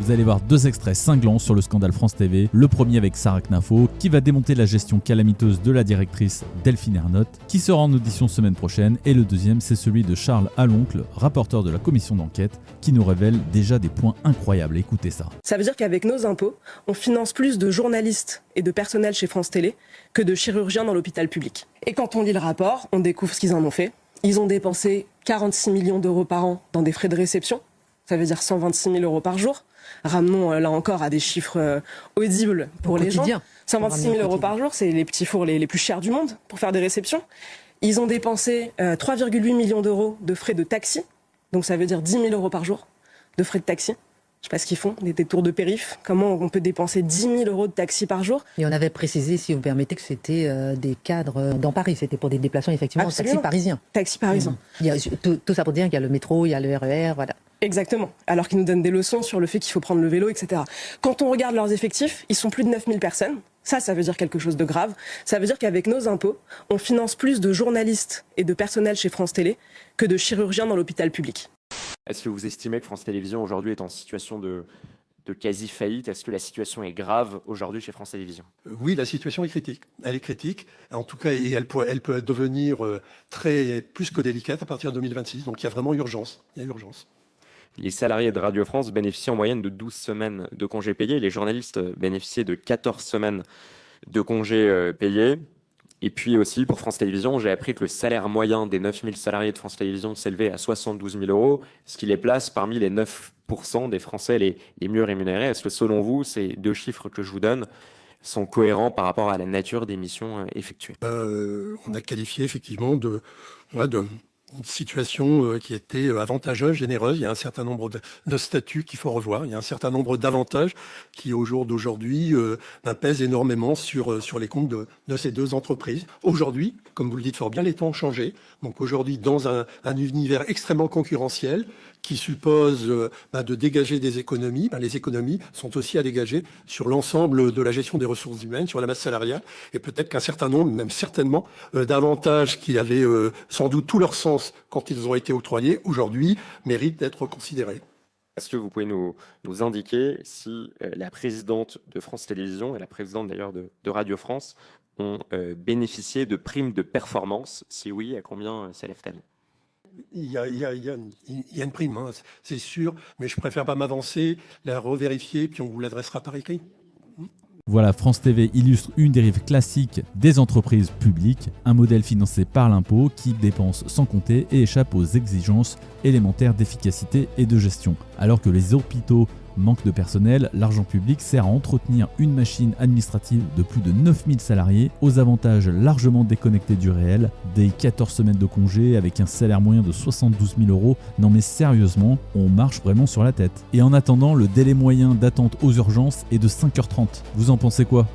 Vous allez voir deux extraits cinglants sur le scandale France TV. Le premier avec Sarah Knafo, qui va démonter la gestion calamiteuse de la directrice Delphine Ernotte, qui sera en audition semaine prochaine. Et le deuxième, c'est celui de Charles Aloncle, rapporteur de la commission d'enquête, qui nous révèle déjà des points incroyables. Écoutez ça. Ça veut dire qu'avec nos impôts, on finance plus de journalistes et de personnel chez France Télé que de chirurgiens dans l'hôpital public. Et quand on lit le rapport, on découvre ce qu'ils en ont fait. Ils ont dépensé 46 millions d'euros par an dans des frais de réception. Ça veut dire 126 000 euros par jour. Ramenons là encore à des chiffres audibles pour les gens. 126 000 euros par jour, c'est les petits fours les plus chers du monde pour faire des réceptions. Ils ont dépensé 3,8 millions d'euros de frais de taxi. Donc ça veut dire 10 000 euros par jour de frais de taxi. Je sais pas ce qu'ils font, des tours de périph'. Comment on peut dépenser 10 000 euros de taxi par jour? Et on avait précisé, si vous permettez, que c'était des cadres dans Paris. C'était pour des déplacements, effectivement, Absolument. taxi parisien. Taxi parisien. Il y a tout ça pour dire qu'il y a le métro, il y a le RER, voilà. Exactement. Alors qu'ils nous donnent des leçons sur le fait qu'il faut prendre le vélo, etc. Quand on regarde leurs effectifs, ils sont plus de 9 000 personnes. Ça veut dire quelque chose de grave. Ça veut dire qu'avec nos impôts, on finance plus de journalistes et de personnel chez France Télé que de chirurgiens dans l'hôpital public. Est-ce que vous estimez que France Télévisions aujourd'hui est en situation de quasi-faillite? Est-ce que la situation est grave aujourd'hui chez France Télévisions? Oui, la situation est critique. Elle est critique. En tout cas, et elle peut devenir plus que délicate à partir de 2026. Donc il y a vraiment urgence. Il y a urgence. Les salariés de Radio France bénéficient en moyenne de 12 semaines de congés payés. Les journalistes bénéficiaient de 14 semaines de congés payés. Et puis aussi, pour France Télévisions, j'ai appris que le salaire moyen des 9 000 salariés de France Télévisions s'élevait à 72 000 euros, ce qui les place parmi les 9% des Français les mieux rémunérés. Est-ce que selon vous, ces deux chiffres que je vous donne sont cohérents par rapport à la nature des missions effectuées? On a qualifié effectivement de une situation qui était avantageuse, généreuse. Il y a un certain nombre de statuts qu'il faut revoir. Il y a un certain nombre d'avantages qui, au jour d'aujourd'hui, pèsent énormément sur les comptes de ces deux entreprises. Aujourd'hui, comme vous le dites fort bien, les temps ont changé. Donc aujourd'hui, dans un univers extrêmement concurrentiel qui suppose de dégager des économies, les économies sont aussi à dégager sur l'ensemble de la gestion des ressources humaines, sur la masse salariale, et peut-être qu'un certain nombre, même certainement, d'avantages qui avaient sans doute tout leur sens quand ils ont été octroyés, aujourd'hui, méritent d'être considérés. Est-ce que vous pouvez nous indiquer si la présidente de France Télévisions et la présidente d'ailleurs de Radio France ont bénéficié de primes de performance? Si oui, à combien s'élève-t-elle? Il y a une prime, hein, c'est sûr, mais je préfère pas m'avancer, la revérifier, puis on vous l'adressera par écrit. Voilà, France TV illustre une dérive classique des entreprises publiques, un modèle financé par l'impôt qui dépense sans compter et échappe aux exigences élémentaires d'efficacité et de gestion. Alors que les hôpitaux manquent de personnel, l'argent public sert à entretenir une machine administrative de plus de 9000 salariés, aux avantages largement déconnectés du réel, des 14 semaines de congé avec un salaire moyen de 72 000 euros. Non mais sérieusement, on marche vraiment sur la tête. Et en attendant, le délai moyen d'attente aux urgences est de 5h30. Vous en pensez quoi ?